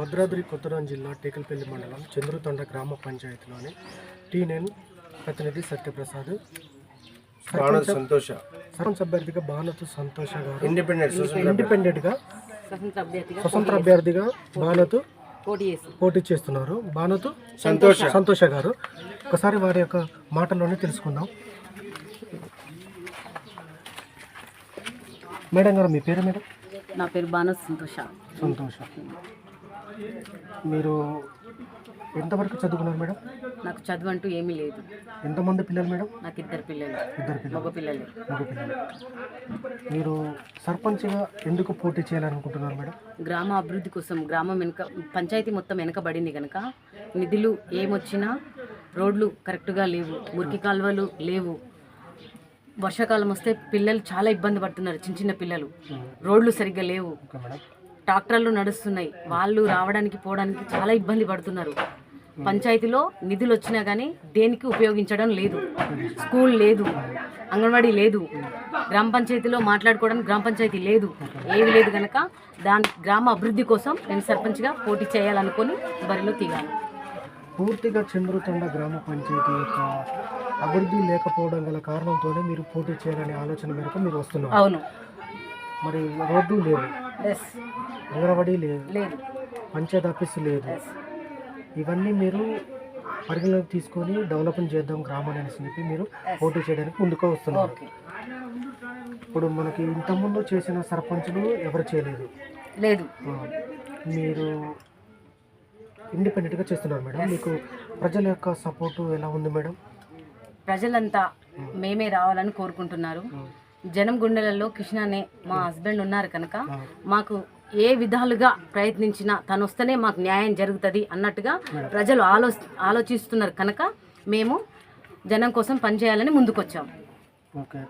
భద్రాద్రి కొత్తగూడెం జిల్లా టేకల్పల్లి మండలం చంద్రుతండ గ్రామ పంచాయతీలోని T9 ప్రతినిధి సత్యప్రసాద్, సర్పంచ్ అభ్యర్థిగా భానతు సంతోష గారు, ఇండిపెండెంట్గా స్వతంత్ర అభ్యర్థిగా భానతు పోటీ చేస్తున్నారు. భానతు సంతోష గారు. ఒకసారి వారి యొక్క మాటల్లోనే తెలుసుకుందాం. మేడం గారు, మీ పేరు? మేడం, నా పేరు భానతు సంతోష. మీరు ఎంతవరకు చదువుకున్నారు మేడం? నాకు చదువు అంటూ ఏమీ లేదు. ఎంతమంది పిల్లలు మేడం? నాకు ఇద్దరు పిల్లలు. మగ పిల్లలు. మీరు సర్పంచ్గా ఎందుకు పోటీ చేయాలనుకుంటున్నారు మేడం? గ్రామ అభివృద్ధి కోసం. గ్రామం పంచాయతీ మొత్తం వెనకబడింది కనుక నిధులు ఏమొచ్చినా రోడ్లు కరెక్ట్గా లేవు, మురికి కాలువలు లేవు. వర్షాకాలం వస్తే పిల్లలు చాలా ఇబ్బంది పడుతున్నారు. చిన్న పిల్లలు, రోడ్లు సరిగ్గా లేవు, ట్రాక్టర్లు నడుస్తున్నాయి, వాళ్ళు రావడానికి పోవడానికి చాలా ఇబ్బంది పడుతున్నారు. పంచాయతీలో నిధులు వచ్చినా కానీ దేనికి ఉపయోగించడం లేదు. స్కూల్ లేదు, అంగన్వాడీ లేదు, గ్రామ పంచాయతీలో మాట్లాడుకోవడానికి గ్రామ పంచాయతీ లేదు, ఏవి లేదు కనుక గ్రామ అభివృద్ధి కోసం నేను సర్పంచ్గా పోటీ చేయాలనుకొని బరిలో తీయాలి. పూర్తిగా చంద్రుతండ గ్రామ పంచాయతీ యొక్క అభివృద్ధి లేకపోవడం గల కారణంతోనే మీరు పోటీ చేయాలనే ఆలోచన మేరకు మీరు వస్తున్నారు. అవును. మరి రోడ్డు లేవు, అంగన్వాడీ లేదు, పంచాయతీ ఆఫీసు లేదు, ఇవన్నీ మీరు పరిగణలోకి తీసుకొని డెవలప్మెంట్ చేద్దాం గ్రామాన్ని అని చెప్పి మీరు పోటీ చేయడానికి ముందుకు వస్తున్నారు. ఇప్పుడు మనకి ఇంతకుముందు చేసిన సర్పంచులు ఎవరు చేయలేదు. మీరు ఇండిపెండెంట్గా చేస్తున్నారు మేడం. మీకు ప్రజల యొక్క సపోర్టు ఎలా ఉంది మేడం? ప్రజలంతా మేమే రావాలని కోరుకుంటున్నారు. జనం గుండెలలో కృష్ణ అనే మా హస్బెండ్ ఉన్నారు కనుక మాకు ఏ విధాలుగా ప్రయత్నించినా తను వస్తేనే మాకు న్యాయం జరుగుతుంది అన్నట్టుగా ప్రజలు ఆలోచిస్తున్నారు కనుక మేము జనం కోసం పనిచేయాలని ముందుకొచ్చాము. ఓకే,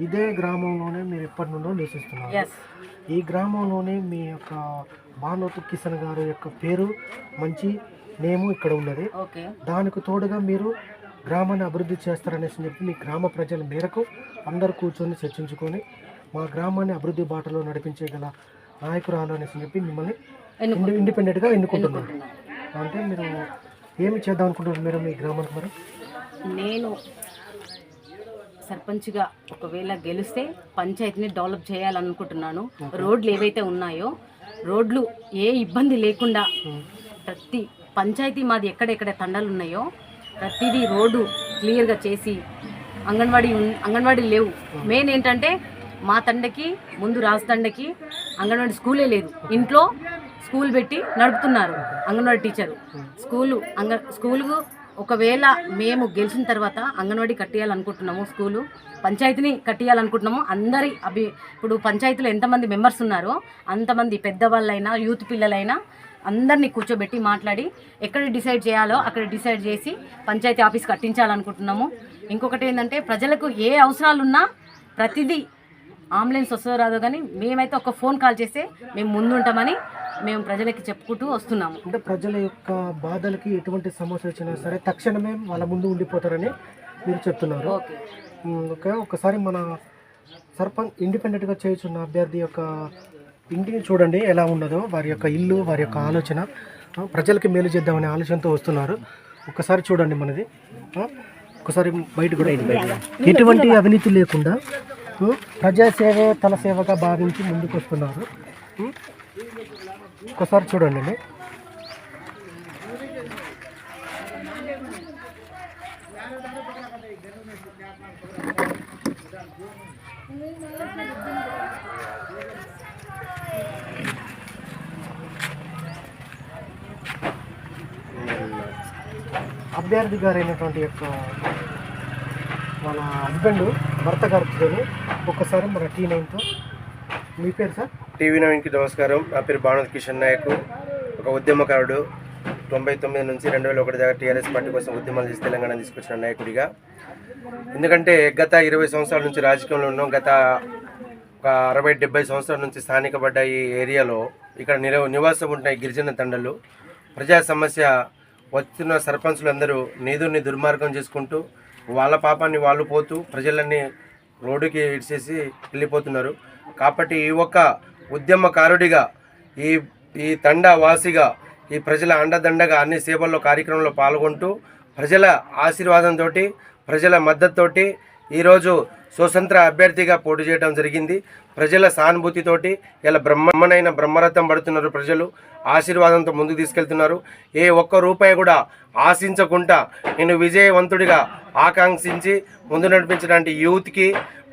ఇదే గ్రామంలోనే మీరు ఎప్పటి నుండో నివసిస్తున్నారు. ఈ గ్రామంలోనే మీ యొక్క భానతు కిషన్ గారు యొక్క పేరు మంచి నేము ఇక్కడ ఉన్నది. దానికి తోడుగా మీరు గ్రామాన్ని అభివృద్ధి చేస్తారనేసి చెప్పి మీ గ్రామ ప్రజల మేరకు అందరూ కూర్చొని చర్చించుకొని మా గ్రామాన్ని అభివృద్ధి బాటలో నడిపించే గల నాయకురాలు అనేసి చెప్పి మిమ్మల్ని ఇండిపెండెంట్గా ఎన్నుకుంటున్నారు. అంటే మీరు ఏమి చేద్దాం అనుకుంటున్నారు మీరు మీ గ్రామానికి? మరి నేను సర్పంచ్గా ఒకవేళ గెలిస్తే పంచాయతీని డెవలప్ చేయాలనుకుంటున్నాను. రోడ్లు ఏవైతే ఉన్నాయో రోడ్లు ఏ ఇబ్బంది లేకుండా ప్రతి పంచాయతీ మాది ఎక్కడెక్కడ తండాలు ఉన్నాయో ప్రతిదీ రోడ్డు క్లియర్గా చేసి అంగన్వాడీ లేవు. మెయిన్ ఏంటంటే మా తండకి ముందు రాజతండకి అంగన్వాడీ స్కూలే లేదు. ఇంట్లో స్కూల్ పెట్టి నడుపుతున్నారు అంగన్వాడీ టీచరు. స్కూలు ఒకవేళ మేము గెలిచిన తర్వాత అంగన్వాడీ కట్టియాలనుకుంటున్నాము. స్కూలు పంచాయతీని కట్టియాలనుకుంటున్నాము. ఇప్పుడు పంచాయతీలో ఎంతమంది మెంబర్స్ ఉన్నారో అంతమంది పెద్దవాళ్ళైనా యూత్ పిల్లలైనా అందరినీ కూర్చోబెట్టి మాట్లాడి ఎక్కడ డిసైడ్ చేయాలో అక్కడ డిసైడ్ చేసి పంచాయతీ ఆఫీస్ కట్టించాలనుకుంటున్నాము. ఇంకొకటి ఏంటంటే ప్రజలకు ఏ అవసరాలున్నా ప్రతిదీ అంబులెన్స్ వస్తుందో రాదో కానీ మేమైతే ఒక ఫోన్ కాల్ చేస్తే మేము ముందుంటామని మేము ప్రజలకి చెప్పుకుంటూ వస్తున్నాము. అంటే ప్రజల యొక్క బాధలకి ఎటువంటి సమస్య వచ్చినా సరే తక్షణమే వాళ్ళ ముందు ఉండిపోతారని మీరు చెప్తున్నారు. ఓకే, ఒకసారి మన సర్పంచ్ ఇండిపెండెంట్గా చేయుచున్న అభ్యర్థి యొక్క ఇంటిని చూడండి ఎలా ఉన్నదో. వారి యొక్క ఇల్లు, వారి యొక్క ఆలోచన ప్రజలకి మేలు చేద్దామనే ఆలోచనతో వస్తున్నారు. ఒకసారి చూడండి మనది. ఒకసారి బయట కూడా ఎటువంటి అవినీతి లేకుండా ప్రజాసేవే తల సేవగా భావించి ముందుకు వస్తున్నారు. ఒకసారి చూడండి. అభ్యర్థి గారు అయినటువంటి యొక్క వాళ్ళ హస్బెండ్ భర్త గారితో ఒక్కసారి మన T9తో. మీ పేరు సార్? TV9కి నమస్కారం. నా పేరు భానతు కిషన్ నాయక్. ఒక ఉద్యమకారుడు. 99 నుంచి 2001 దాకా టీఆర్ఎస్ పార్టీ కోసం ఉద్యమాలు చేసి తెలంగాణ తీసుకొచ్చిన నాయకుడిగా. ఎందుకంటే గత 20 సంవత్సరాల నుంచి రాజకీయంలో ఉన్నాం. గత ఒక 60-70 సంవత్సరాల నుంచి స్థానికపడ్డ ఈ ఏరియాలో ఇక్కడ నివాసం ఉంటున్న గిరిజన తండలు ప్రజా సమస్య వస్తున్న సర్పంచులు అందరూ నిధుల్ని దుర్మార్గం చేసుకుంటూ వాళ్ళ పాపాన్ని వాళ్ళు పోతూ ప్రజలన్నీ రోడ్డుకి ఇడిచేసి వెళ్ళిపోతున్నారు. కాబట్టి ఈ ఒక్క ఉద్యమకారుడిగా ఈ తండా వాసిగా ఈ ప్రజల అండదండగా అన్ని సేవల్లో కార్యక్రమంలో పాల్గొంటూ ప్రజల ఆశీర్వాదంతో ప్రజల మద్దతుతోటి ఈరోజు స్వతంత్ర అభ్యర్థిగా పోటీ చేయడం జరిగింది. ప్రజల సానుభూతితోటి ఇలా బ్రహ్మరథం పడుతున్నారు. ప్రజలు ఆశీర్వాదంతో ముందుకు తీసుకెళ్తున్నారు. ఏ ఒక్క రూపాయి కూడా ఆశించకుండా నేను విజయవంతుడిగా ఆకాంక్షించి ముందు నడిపించడానికి యూత్కి,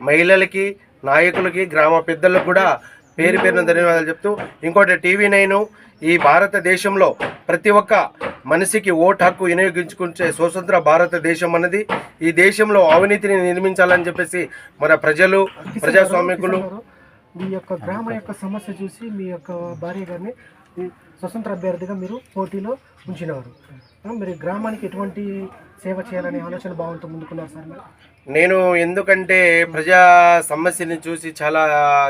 మహిళలకి, నాయకులకి, గ్రామ పెద్దలకు కూడా పేరు పేరున ధన్యవాదాలు చెప్తూ, ఇంకోటి TV9 ఈ భారతదేశంలో ప్రతి ఒక్క మనిషికి ఓటు హక్కు వినియోగించుకునే స్వతంత్ర భారతదేశం అన్నది, ఈ దేశంలో అవినీతిని నిర్మించాలని చెప్పేసి మన ప్రజలు, ప్రజాస్వామికులు మీ యొక్క గ్రామ యొక్క సమస్య చూసి మీ యొక్క భార్య గారిని స్వతంత్ర అభ్యర్థిగా మీరు పోటీలో ఉంచినారు. మీరు గ్రామానికి ఎటువంటి సేవ చేయాలనే ఆలోచన భావంతో ముందుకున్నారు సార్ మీరు? నేను ఎందుకంటే ప్రజా సమస్యని చూసి చాలా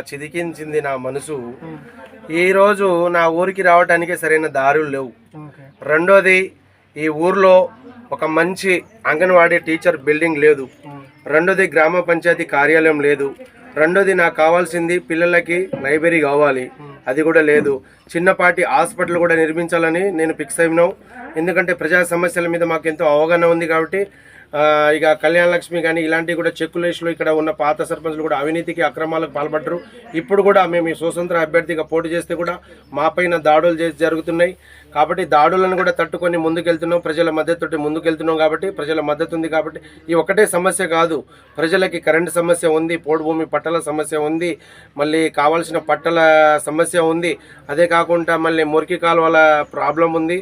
చిదికించింది నా మనసు. ఈరోజు నా ఊరికి రావడానికి సరైన దారులు లేవు. రెండోది, ఈ ఊర్లో ఒక మంచి అంగన్వాడీ టీచర్ బిల్డింగ్ లేదు. రెండోది, గ్రామ పంచాయతీ కార్యాలయం లేదు. రెండోది, నాకు కావాల్సింది పిల్లలకి లైబ్రరీ కావాలి, అది కూడా లేదు. చిన్నపాటి హాస్పిటల్ కూడా నిర్మించాలని నేను ఫిక్స్ అయినాం. ఎందుకంటే ప్రజా సమస్యల మీద మాకు ఎంతో అవగాహన ఉంది కాబట్టి. ఇక కళ్యాణ లక్ష్మి కానీ ఇలాంటివి కూడా చెక్కులేసులో ఇక్కడ ఉన్న పాత సర్పంచ్లు కూడా అవినీతికి, అక్రమాలకు పాల్పడ్డారు. ఇప్పుడు కూడా మేము ఈ స్వతంత్ర అభ్యర్థిగా పోటీ చేస్తే కూడా మా పైన దాడులు జరుగుతున్నాయి. కాబట్టి దాడులను కూడా తట్టుకొని ముందుకెళ్తున్నాం. ప్రజల మద్దతుతో ముందుకెళ్తున్నాం కాబట్టి, ప్రజల మద్దతు ఉంది కాబట్టి. ఈ ఒకటే సమస్య కాదు, ప్రజలకి కరెంటు సమస్య ఉంది, పోడు భూమి పట్టల సమస్య ఉంది, మళ్ళీ కావాల్సిన పట్టల సమస్య ఉంది. అదే కాకుండా మళ్ళీ మురికి కాలువల ప్రాబ్లం ఉంది.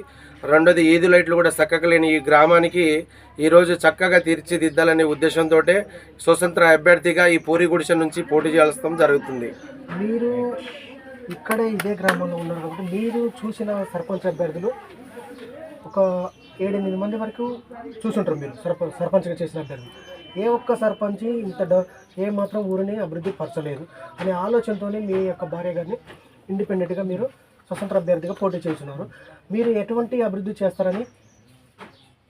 రెండోది, ఈది లైట్లు కూడా చక్కగా లేని ఈ గ్రామానికి ఈరోజు చక్కగా తీర్చిదిద్దాలనే ఉద్దేశంతో స్వతంత్ర అభ్యర్థిగా ఈ పూరి గుడిసె నుంచి పోటీ చేయాల్సిన జరుగుతుంది. మీరు ఇక్కడే ఇదే గ్రామంలో ఉన్నారు కాబట్టి మీరు చూసిన సర్పంచ్ అభ్యర్థులు ఒక 7-8 మంది వరకు చూసుంటారు. మీరు సర్పంచ్గా చేసిన అభ్యర్థులు ఏ ఒక్క సర్పంచ్ ఏ మాత్రం ఊరిని అభివృద్ధి పరచలేదు అనే ఆలోచనతోనే మీ యొక్క భార్య గారిని ఇండిపెండెంట్గా మీరు స్వతంత్ర అభ్యర్థిగా పోటీ చేస్తున్నారు. మీరు ఎటువంటి అభివృద్ధి చేస్తారని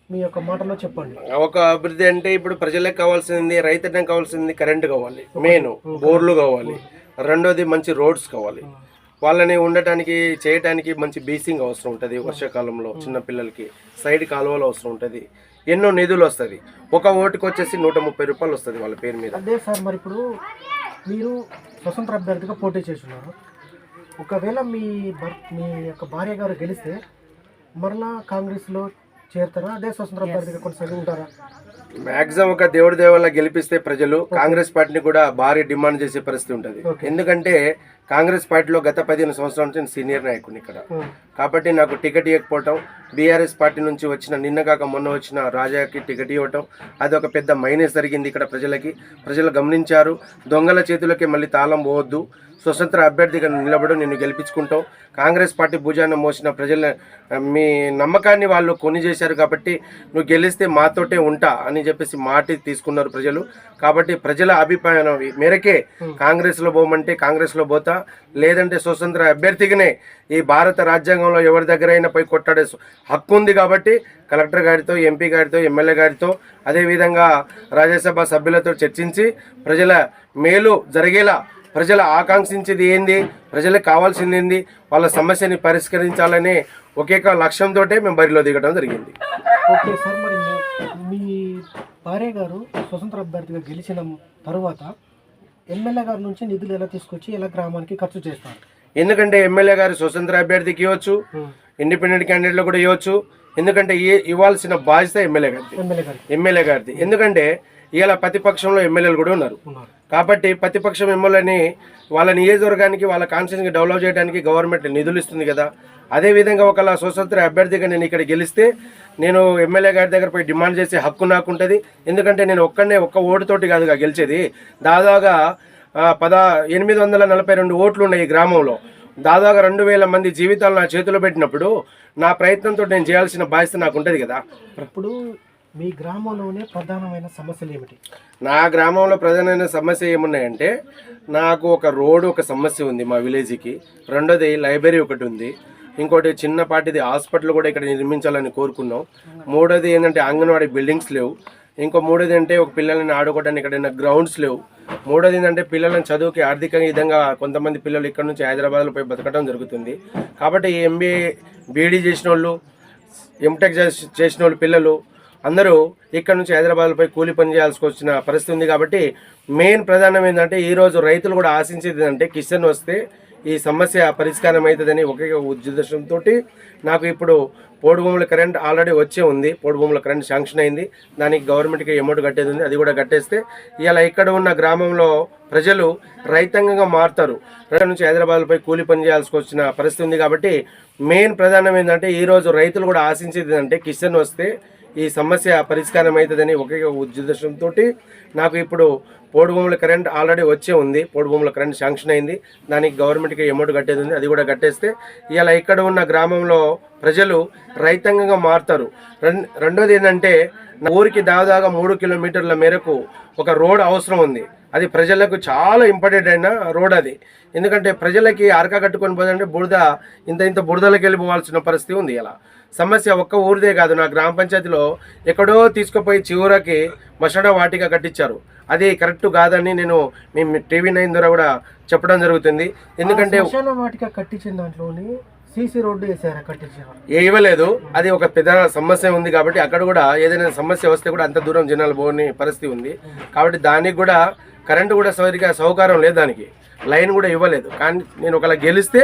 మీ యొక్క మాటలో చెప్పండి. ఒక అభివృద్ధి అంటే ఇప్పుడు ప్రజలకు కావాల్సింది, రైతులకు కావాల్సింది కరెంటు కావాలి, మెయిన్ బోర్లు కావాలి. రెండోది, మంచి రోడ్స్ కావాలి. వాళ్ళని ఉండటానికి చేయటానికి మంచి బీసింగ్ అవసరం ఉంటుంది. వర్షాకాలంలో చిన్న పిల్లలకి సైడ్ కాలువలు అవసరం ఉంటుంది. ఎన్నో నిధులు వస్తుంది. ఒక ఓటుకు వచ్చేసి 130 రూపాయలు వస్తుంది వాళ్ళ పేరు మీద. అదే సార్, మరి ఇప్పుడు మీరు స్వతంత్ర అభ్యర్థిగా పోటీ చేస్తున్నారు. ఒకవేళ మీ యొక్క భార్య గారు గెలిస్తే మరలా కాంగ్రెస్లో చేరుతారా? అదే స్వతంత్ర అభ్యర్థిగా కొనసాగి ఉంటారా? మ్యాక్సిమం ఒక దేవుడి దేవల్ల గెలిపిస్తే ప్రజలు కాంగ్రెస్ పార్టీని కూడా భారీ డిమాండ్ చేసే పరిస్థితి ఉంటుంది. ఎందుకంటే కాంగ్రెస్ పార్టీలో గత 15 సంవత్సరాల నుంచి సీనియర్ నాయకుని ఇక్కడ కాబట్టి నాకు టికెట్ ఇవ్వకపోవటం, బీఆర్ఎస్ పార్టీ నుంచి వచ్చిన నిన్నగాక మొన్న వచ్చిన రాజాకి టికెట్ ఇవ్వటం, అది ఒక పెద్ద మైనస్ జరిగింది ఇక్కడ ప్రజలకి. ప్రజలు గమనించారు. దొంగల చేతులకి మళ్ళీ తాళం పోవద్దు, స్వతంత్ర అభ్యర్థిగా నిలబడి నిన్ను గెలిపించుకుంటాం. కాంగ్రెస్ పార్టీ భుజాన్ని మోసిన ప్రజల మీ నమ్మకాన్ని వాళ్ళు కొని చేశారు కాబట్టి నువ్వు గెలిస్తే మాతోటే ఉంటా అని చెప్పేసి మాట తీసుకున్నారు ప్రజలు. కాబట్టి ప్రజల అభిప్రాయం మేరకే కాంగ్రెస్లో పోమంటే కాంగ్రెస్లో పోతా, లేదంటే స్వతంత్ర అభ్యర్థిగానే ఈ భారత రాజ్యాంగంలో ఎవరి దగ్గర అయినా పోయి కొట్టాడే హక్కు ఉంది. కాబట్టి కలెక్టర్ గారితో, ఎంపీ గారితో, ఎమ్మెల్యే గారితో, అదేవిధంగా రాజ్యసభ సభ్యులతో చర్చించి ప్రజల మేలు జరిగేలా, ప్రజల ఆకాంక్షించేది ఏంది, ప్రజలకు కావాల్సింది ఏంది, వాళ్ళ సమస్యని పరిష్కరించాలనే ఒకే లక్ష్యంతో మేము బరిలో దిగడం జరిగింది. ఓకే సార్, మరి మీ భార్య గారు స్వతంత్ర అభ్యర్థిగా గెలిచిన తరువాత ఎమ్మెల్యే గారి నుంచి నిధులు ఎలా తీసుకొచ్చి ఎలా గ్రామానికి ఖర్చు చేస్తారు? ఎందుకంటే ఎమ్మెల్యే గారు స్వతంత్ర అభ్యర్థికి ఇవ్వచ్చు, ఇండిపెండెంట్ క్యాండిడేట్లు కూడా ఇవ్వచ్చు. ఎందుకంటే ఇవ్వాల్సిన బాధ్యత ఎమ్మెల్యే గారిది. ఎందుకంటే ఇలా ప్రతిపక్షంలో ఎమ్మెల్యేలు కూడా ఉన్నారు. కాబట్టి ప్రతిపక్షం ఎమ్మెల్యేని వాళ్ళ నియోజకవర్గానికి, వాళ్ళ కాన్స్టిట్యూన్సీకి డెవలప్ చేయడానికి గవర్నమెంట్ నిధులు ఇస్తుంది కదా. అదేవిధంగా ఒకవేళ స్వతంత్ర అభ్యర్థిగా నేను ఇక్కడ గెలిస్తే నేను ఎమ్మెల్యే గారి దగ్గర పోయి డిమాండ్ చేసే హక్కు నాకు ఉంటుంది. ఎందుకంటే నేను ఒక్క ఓటుతోటి కాదుగా గెలిచేది. దాదాపుగా 842 ఓట్లు ఉన్నాయి ఈ గ్రామంలో. దాదాపుగా 2000 మంది జీవితాలు నా చేతిలో పెట్టినప్పుడు నా ప్రయత్నంతో నేను చేయాల్సిన బాధ్యత నాకు ఉంటుంది కదా. ఇప్పుడు మీ గ్రామంలోనే ప్రధానమైన సమస్యలు ఏమిటి? నా గ్రామంలో ప్రధానమైన సమస్య ఏమున్నాయంటే, నాకు ఒక రోడ్డు ఒక సమస్య ఉంది మా విలేజ్కి. రెండోది లైబ్రరీ ఒకటి ఉంది. ఇంకోటి చిన్నపాటిది హాస్పిటల్ కూడా ఇక్కడ నిర్మించాలని కోరుకున్నాం. మూడోది ఏంటంటే అంగన్వాడీ బిల్డింగ్స్ లేవు. ఇంకో మూడోది అంటే ఒక పిల్లల్ని ఆడుకోవడానికి ఎక్కడైనా గ్రౌండ్స్ లేవు. మూడోది ఏంటంటే పిల్లలను చదువుకి ఆర్థికంగా విధంగా కొంతమంది పిల్లలు ఇక్కడ నుంచి హైదరాబాద్లో పోయి బతకడం జరుగుతుంది. కాబట్టి ఎంబీఏ బీఈడీ చేసిన వాళ్ళు, ఎంటెక్ చేసిన వాళ్ళు పిల్లలు అందరూ ఇక్కడ నుంచి హైదరాబాద్లో పోయి కూలి పని చేయాల్సి వచ్చిన పరిస్థితి ఉంది. కాబట్టి మెయిన్ ప్రధానం ఏంటంటే ఈరోజు రైతులు కూడా ఆశించేది ఏంటంటే కిషన్ వస్తే ఈ సమస్య పరిష్కారం అవుతుందని ఒకే ఉద్దేశంతో నాకు ఇప్పుడు పోడు భూముల కరెంట్ ఆల్రెడీ వచ్చే ఉంది. పోడు భూముల కరెంట్ శాంక్షన్ అయింది. దానికి గవర్నమెంట్కి అమౌంట్ కట్టేది ఉంది. అది కూడా కట్టేస్తే ఇలా ఇక్కడ ఉన్న గ్రామంలో ప్రజలు రైతాంగంగా మారుతారు. రైతు నుంచి హైదరాబాద్లో పోయి కూలి పని చేయాల్సి వచ్చిన పరిస్థితి ఉంది. కాబట్టి మెయిన్ ప్రధానం ఏంటంటే ఈరోజు రైతులు కూడా ఆశించేది ఏంటంటే కిషన్ వస్తే ఈ సమస్య పరిష్కారం అవుతుందని ఒకే ఉద్దేశంతో నాకు ఇప్పుడు పోడు భూముల కరెంట్ ఆల్రెడీ వచ్చే ఉంది. పోడు భూముల కరెంట్ శాంక్షన్ అయింది. దానికి గవర్నమెంట్కి అమౌంట్ కట్టేది ఉంది. అది కూడా కట్టేస్తే ఇలా ఇక్కడ ఉన్న గ్రామంలో ప్రజలు రైతాంగంగా మారుతారు. రెండోది ఏంటంటే ఊరికి దాదాగా 3 కిలోమీటర్ల మేరకు ఒక రోడ్ అవసరం ఉంది. అది ప్రజలకు చాలా ఇంపార్టెంట్ అయిన రోడ్ అది. ఎందుకంటే ప్రజలకి అరక కట్టుకొని పోదంటే బురద ఇంత బురదలకు వెళ్ళిపోవాల్సిన పరిస్థితి ఉంది. ఇలా సమస్య ఒక్క ఊరిదే కాదు, నా గ్రామ పంచాయతీలో ఎక్కడో తీసుకుపోయి చివరికి మసడ వాటిగా కట్టించారు. అది కరెక్ట్ కాదని నేను మేము TV9 ద్వారా కూడా చెప్పడం జరుగుతుంది. ఎందుకంటే వాటిగా కట్టించిన దాంట్లోని సీసీ రోడ్డు వేసారా? కట్టించారు, ఇవ్వలేదు. అది ఒక పెద్ద సమస్య ఉంది. కాబట్టి అక్కడ కూడా ఏదైనా సమస్య వస్తే కూడా అంత దూరం జనాలు పోని పరిస్థితి ఉంది. కాబట్టి దానికి కూడా కరెంటు కూడా సరిగా సౌకర్యం లేదు, దానికి లైన్ కూడా ఇవ్వలేదు. కానీ నేను ఒకవేళ గెలిస్తే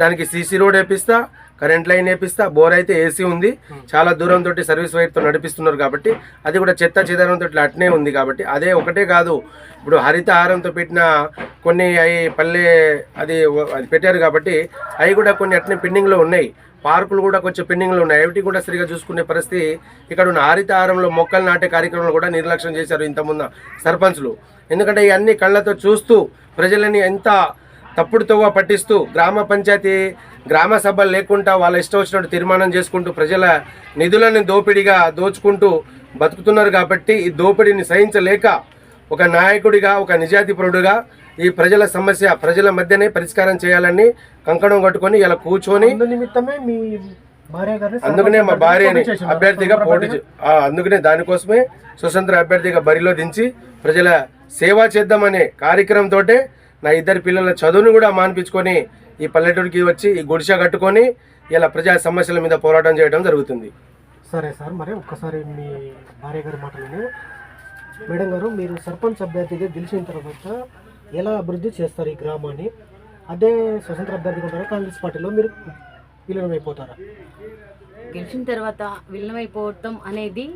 దానికి సీసీ రోడ్ వేపిస్తా, కరెంట్ లైన్ వేపిస్తా. బోర్ అయితే ఏసీ ఉంది, చాలా దూరంతో సర్వీస్ వైర్తో నడిపిస్తున్నారు. కాబట్టి అది కూడా చెత్త చెదారంతో అట్నే ఉంది. కాబట్టి అదే ఒకటే కాదు, ఇప్పుడు హరితహారంతో పెట్టిన కొన్ని అవి పల్లె అది పెట్టారు. కాబట్టి అవి కూడా కొన్ని అట్నే పెండింగ్లో ఉన్నాయి. పార్కులు కూడా కొంచెం పెండింగ్లో ఉన్నాయి. అవి కూడా సరిగా చూసుకునే పరిస్థితి ఇక్కడ ఉన్న హరితహారంలో మొక్కలు నాటే కార్యక్రమంలో కూడా నిర్లక్ష్యం చేశారు ఇంతకుముందు సర్పంచ్లు. ఎందుకంటే ఇవన్నీ కళ్ళతో చూస్తూ ప్రజలని ఎంత తప్పుడు తవ్వ పట్టిస్తూ గ్రామ సభలు లేకుండా వాళ్ళ ఇష్టం వచ్చినట్టు తీర్మానం చేసుకుంటూ ప్రజల నిధులను దోచుకుంటూ బతుకుతున్నారు. కాబట్టి ఈ దోపిడీని సహించలేక ఒక నాయకుడిగా, ఒక నిజాయితీపరుడుగా ఈ ప్రజల సమస్య ప్రజల మధ్యనే పరిష్కారం చేయాలని కంకణం కట్టుకొని ఇలా కూర్చొని అందుకనే మా భార్యని అభ్యర్థిగా అందుకనే దానికోసమే స్వతంత్ర అభ్యర్థిగా బరిలో దించి ప్రజల సేవ చేద్దామనే కార్యక్రమంతో నా 2 పిల్లల చదువును కూడా మాన్పించుకొని ఈ పల్లెటూరికి వచ్చి ఈ గుడిసె కట్టుకొని ఇలా ప్రజా సమస్యల మీద పోరాటం చేయడం జరుగుతుంది. సరే సార్, మరి ఒక్కసారి మీ భార్య గారి మాటలను. మేడం గారు, మీరు సర్పంచ్ అభ్యర్థిగా గెలిచిన తర్వాత ఎలా అభివృద్ధి చేస్తారు ఈ గ్రామాన్ని? అదే స్వతంత్ర అభ్యర్థిగా ఉంటారా, కాంగ్రెస్ పార్టీలో మీరు విలీనమైపోతారా? గెలిచిన తర్వాత విలీనమైపోవటం అనేది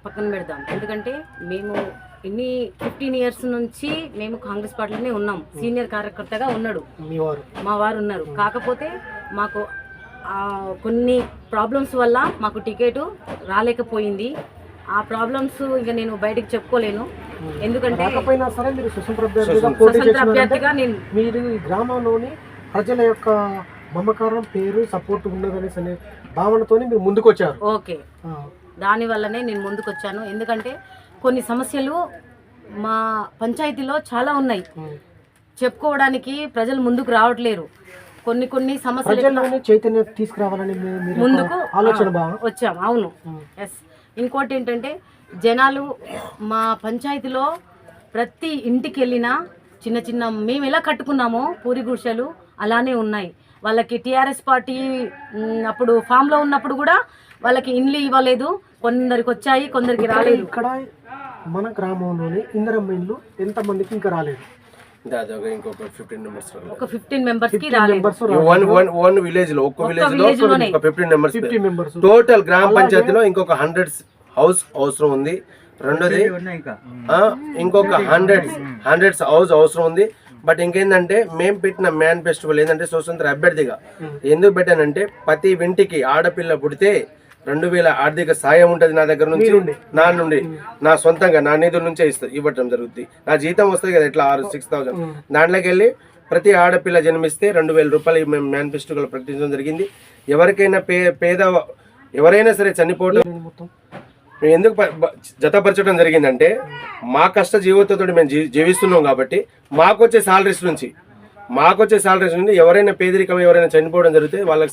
పక్కన పెడదాం. ఎందుకంటే మేము 15 ఇయర్స్ నుంచి మేము కాంగ్రెస్ పార్టీలోనే ఉన్నాం. సీనియర్ కార్యకర్తగా ఉన్నాడు మా వారు ఉన్నారు. కాకపోతే మాకు కొన్ని ప్రాబ్లమ్స్ వల్ల మాకు టికెట్ రాలేకపోయింది. ఆ ప్రాబ్లమ్స్ ఇంకా నేను బయటకు చెప్పుకోలేను. ఎందుకంటే స్వతంత్ర అభ్యర్థిగా మీరు ఈ గ్రామంలోని ప్రజల యొక్క మమకారం, పేరు, సపోర్ట్ ఉన్నదనేసి అనే భావనతో మీరు ముందుకు వచ్చారు. ఓకే, దానివల్లనే నేను ముందుకు వచ్చాను. ఎందుకంటే కొన్ని సమస్యలు మా పంచాయతీలో చాలా ఉన్నాయి, చెప్పుకోవడానికి ప్రజలు ముందుకు రావట్లేరు. కొన్ని సమస్యలు చైతన్యం తీసుకురావాలని ముందుకు ఆలోచన వచ్చాం. అవును, ఎస్. ఇంకోటి ఏంటంటే జనాలు మా పంచాయతీలో ప్రతి ఇంటికి వెళ్ళినా చిన్న మేము ఎలా కట్టుకున్నామో పూరి గుడిసెలు అలానే ఉన్నాయి. వాళ్ళకి టీఆర్ఎస్ పార్టీ అప్పుడు ఫామ్లో ఉన్నప్పుడు కూడా వాళ్ళకి ఇండ్లు ఇవ్వలేదు. కొందరికి వచ్చాయి, కొందరికి రాలేదు. ఇక్కడ మన గ్రామంలోని ఇందిరమ్మ ఇండ్లు ఎంతమందికి ఇంకా రాలేదు? దాదాపు ఇంకొక 15 మెంబర్స్ కి రాలేదు. విలేజ్ లో 15 మెంబర్స్ టోటల్ గ్రామ పంచాయతీలో ఇంకొక 100 హౌస్ అవసరం ఉంది. రెండోది ఇంకొక 100 హౌస్ అవసరం ఉంది. బట్ ఇంకేంటంటే మేము పెట్టిన మేనిఫెస్టోలో ఏంటంటే స్వతంత్ర అభ్యర్థిగా ఎందుకు పెట్టానంటే ప్రతి ఇంటికి ఆడపిల్ల పుడితే 2000 ఆర్థిక సాయం ఉంటుంది నా దగ్గర నుంచి, నా సొంతంగా నా నిధుల నుంచే ఇవ్వటం జరుగుతుంది. నా జీతం వస్తుంది కదా ఇట్లా 6,000, దాంట్లోకి వెళ్ళి ప్రతి ఆడపిల్ల జన్మిస్తే 2000 రూపాయలు మేము మేనిఫెస్టోలో ప్రకటించడం జరిగింది. ఎవరికైనా ఎవరైనా సరే చనిపోవడం మేము ఎందుకు జతపరచడం జరిగిందంటే మా కష్ట జీవితంతో మేము జీవిస్తున్నాం. కాబట్టి మాకు వచ్చే సాలరీస్ నుంచి ఎవరైనా పేదరికం ఎవరైనా చనిపోవడం జరిగితే వాళ్ళకి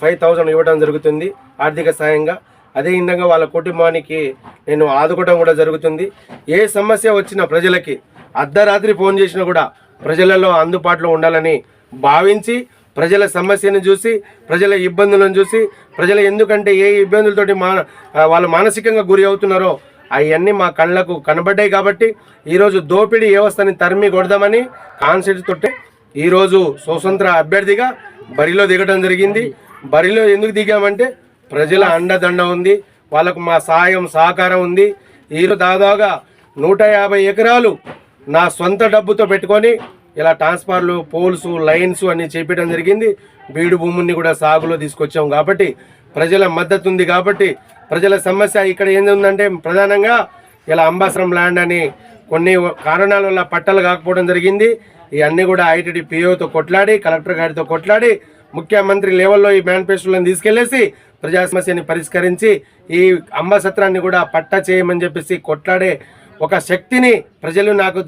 5,000 ఇవ్వడం జరుగుతుంది ఆర్థిక సాయంగా. అదే విధంగా వాళ్ళ కుటుంబానికి నేను ఆదుకోవడం కూడా జరుగుతుంది. ఏ సమస్య వచ్చినా ప్రజలకి అర్ధరాత్రి ఫోన్ చేసినా కూడా ప్రజలలో అందుబాటులో ఉండాలని భావించి ప్రజల సమస్యను చూసి ప్రజల ఇబ్బందులను చూసి ప్రజలు ఎందుకంటే ఏ ఇబ్బందులతోటి వాళ్ళు మానసికంగా గురి అవుతున్నారో అవన్నీ మా కళ్ళకు కనబడ్డాయి. కాబట్టి ఈరోజు దోపిడీ వ్యవస్థని తరిమి కొడదామని కాన్సెప్ట్ తోటే ఈరోజు స్వతంత్ర అభ్యర్థిగా బరిలో దిగడం జరిగింది. బరిలో ఎందుకు దిగామంటే ప్రజల అండదండ ఉంది, వాళ్ళకు మా సహాయం సహకారం ఉంది. ఈరోజు దాదాపుగా 150 ఎకరాలు నా సొంత డబ్బుతో పెట్టుకొని ఇలా ట్రాన్స్ఫార్లు, పోల్స్, లైన్స్ అన్ని చేపించడం జరిగింది. బీడు భూముల్ని కూడా సాగులో తీసుకొచ్చాం. కాబట్టి ప్రజల మద్దతు ఉంది. కాబట్టి ప్రజల సమస్య ఇక్కడ ఏంటంటే ప్రధానంగా ఇలా అంబాసరం ల్యాండ్ అని కొన్ని కారణాల వల్ల పట్టాలు కాకపోవడం జరిగింది. ఇవన్నీ కూడా ఐటీడీ పిఓతో కొట్లాడి, కలెక్టర్ గారితో కొట్లాడి, ముఖ్యమంత్రి లెవెల్లో ఈ మేనిఫెస్టోలను తీసుకెళ్లేసి ప్రజా సమస్యని పరిష్కరించి ఈ అంబసత్రాన్ని కూడా పట్టా చేయమని చెప్పేసి కొట్లాడే ఒక శక్తిని ప్రజలు నాకు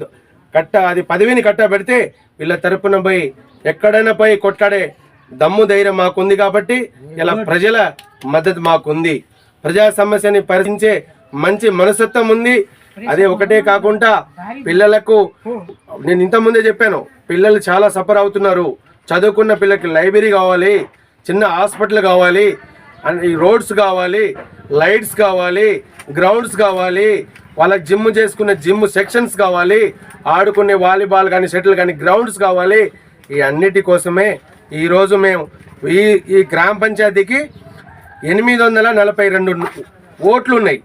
అది పదవిని కట్టబెడితే వీళ్ళ తరపున పోయి ఎక్కడైనా పోయి కొట్లాడే దమ్ము ధైర్యం మాకుంది. కాబట్టి ఇలా ప్రజల మద్దతు మాకుంది. ప్రజా సమస్యని పరిశీలించే మంచి మనస్తత్వం ఉంది. అదే ఒకటే కాకుండా పిల్లలకు నేను ఇంతకుముందే చెప్పాను, పిల్లలు చాలా సఫర్ అవుతున్నారు. చదువుకున్న పిల్లలకి లైబ్రరీ కావాలి, చిన్న హాస్పిటల్ కావాలి, ఈ రోడ్స్ కావాలి, లైట్స్ కావాలి, గ్రౌండ్స్ కావాలి, వాళ్ళకి జిమ్ చేసుకునే జిమ్ సెక్షన్స్ కావాలి, ఆడుకునే వాలీబాల్ కానీ షటిల్ కానీ గ్రౌండ్స్ కావాలి. ఈ అన్నిటి కోసమే ఈరోజు మేము ఈ గ్రామ పంచాయతీకి 842 ఓట్లు ఉన్నాయి.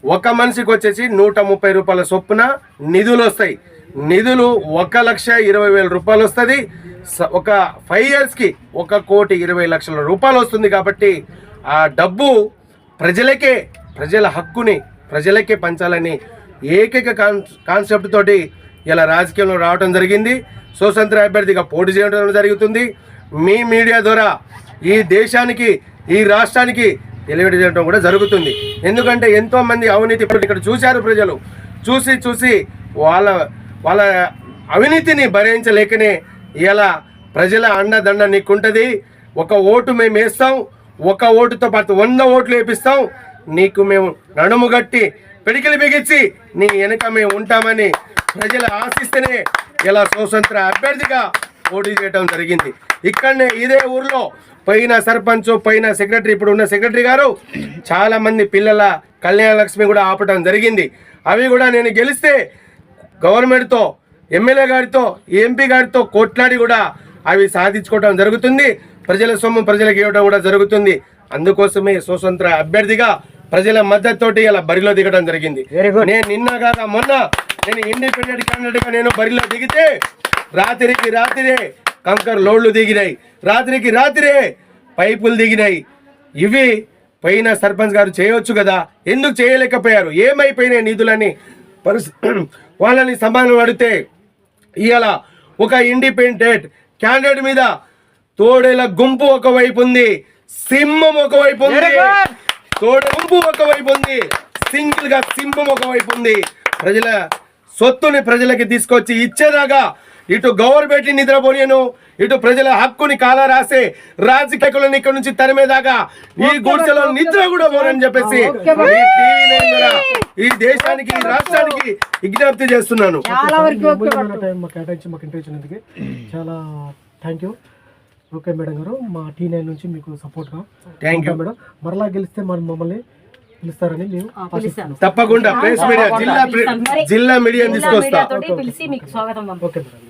ఒక మనిషికి వచ్చేసి 130 రూపాయల చొప్పున నిధులు వస్తాయి. నిధులు 1,20,000 రూపాయలు వస్తుంది. ఒక 5 yearsకి 1,20,00,000 రూపాయలు వస్తుంది. కాబట్టి ఆ డబ్బు ప్రజలకే, ప్రజల హక్కుని ప్రజలకే పంచాలని ఏకైక కాన్సెప్ట్ తోటి ఇలా రాజకీయంలో రావడం జరిగింది. స్వతంత్ర అభ్యర్థిగా పోటీ చేయడం జరుగుతుంది. మీ మీడియా ద్వారా ఈ దేశానికి, ఈ రాష్ట్రానికి తెలియజేయడం కూడా జరుగుతుంది. ఎందుకంటే ఎంతోమంది అవినీతి ఇక్కడ చూశారు. ప్రజలు చూసి వాళ్ళ అవినీతిని భరించలేకనే ఇలా ప్రజల అండదండ నీకుంటుంది. ఒక ఓటు మేము వేస్తాం, ఒక ఓటుతో పాటు 100 ఓట్లు వేపిస్తాం. నీకు మేము నడుము గట్టి పిడికిలి బిగించి నీ వెనక మేము ఉంటామని ప్రజలు ఆశిస్తేనే ఇలా స్వతంత్ర అభ్యర్థిగా పోటీ చేయడం జరిగింది. ఇక్కడనే ఇదే ఊర్లో పైన సర్పంచ్, పైన సెక్రటరీ, ఇప్పుడు ఉన్న సెక్రటరీ గారు చాలా మంది పిల్లల కళ్యాణ లక్ష్మి కూడా ఆపటం జరిగింది. అవి కూడా నేను గెలిస్తే గవర్నమెంట్తో, ఎమ్మెల్యే గారితో, ఎంపీ గారితో కొట్లాడి కూడా అవి సాధించుకోవడం జరుగుతుంది. ప్రజల సొమ్ము ప్రజలకు ఇవ్వడం కూడా జరుగుతుంది. అందుకోసమే స్వతంత్ర అభ్యర్థిగా ప్రజల మద్దతుతోటి ఇలా బరిలో దిగడం జరిగింది. నేను నిన్న కాక మొన్న నేను ఇండిపెండెంట్ క్యాండిడేట్ గా నేను బరిలో దిగితే రాత్రికి రాత్రే కంకర్ లోడ్లు దిగినాయి, రాత్రికి రాత్రే పైపులు దిగినాయి. ఇవి పైన సర్పంచ్ గారు చేయవచ్చు కదా, ఎందుకు చేయలేకపోయారు? ఏమైపోయినాయి నిధులని వాళ్ళని సమానం అడిగితే ఇవాళ ఒక ఇండిపెండెంట్ క్యాండిడేట్ మీద తోడేల గుంపు ఒకవైపు ఉంది, సింహం ఒకవైపు ఉంది, తోడే గుంపు ఒకవైపు ఉంది, సింగిల్ గా సింహం ఒకవైపు ఉంది. ప్రజల సొత్తుని ప్రజలకి తీసుకొచ్చి ఇచ్చేదాకా ఇటు గవర్నమెంట్ నిద్రపోయాను, ఇటు ప్రజల హక్కుని కాలా రాసే రాజకీయాలను ఇక్కడ నుంచి తరిమేదాకా ఈ గుడిసెలో నిద్ర కూడా పోరని చెప్పేసి ఈ దేశానికి, ఈ రాష్ట్రానికి విజ్ఞప్తి చేస్తున్నాను. చాలా థ్యాంక్ యూ. ఓకే మేడం గారు, మా T9 నుంచి మీకు సపోర్ట్గా థ్యాంక్ యూ మేడం. మరలా గెలిస్తే మమ్మల్ని పిలుస్తారని మేము తప్పకుండా ప్రెస్ మీడియా, జిల్లా మీడియా తీసుకొస్తా. పిలిచి మీకు స్వాగతం. Okay madam.